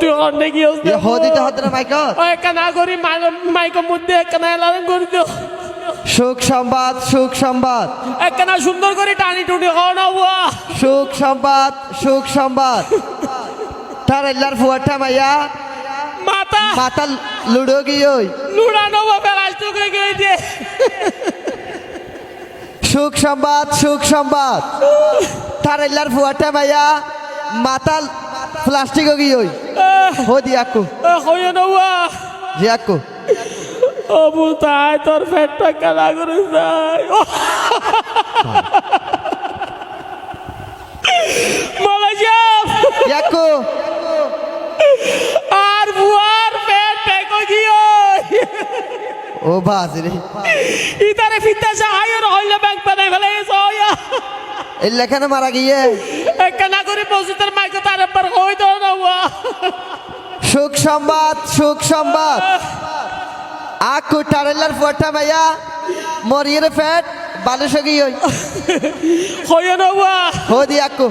তুই অনেক কি ये होदी तो हदरा माइका কেনা করি মাইকের মধ্যে কেনা এলাম করে দিও সুখ সংবাদ কেনা সুন্দর করে টানি টুনি হও না বুয়া সুখ সংবাদ তার এল্লার ফুয়াটা মাইয়া মাথা মাথা লুডো গিয়ে লুড়ানো বেলাস টুকরে গিয়ে দিয়ে সুখ সংবাদ তার এল্লার ফুয়াটা মাইয়া মাথা প্লাস্টিক গিয়ে হোদি আকু হইয় না বুয়া জি আকু অবু তাই তোর পেটটা কেনা করে যাই মালাজিয়া ইয়াকু আর বুয়ার পেট টেকো গিয়ে ও বাজরে ইতারে ফিতা সাহায্য হইলে ব্যাংক বানাই ফেলে সয়া এই লেখানে মারা গিয়ে কেনা করে মসজিদের মাইকে তার পর হই দাও না বুয়া সুখ সংবাদ আকু টারেলার ফুয়াটা মাইয়া মরিয়ে ফেট বালুস গিয়ে হইয় না বুয়া হোদি আকু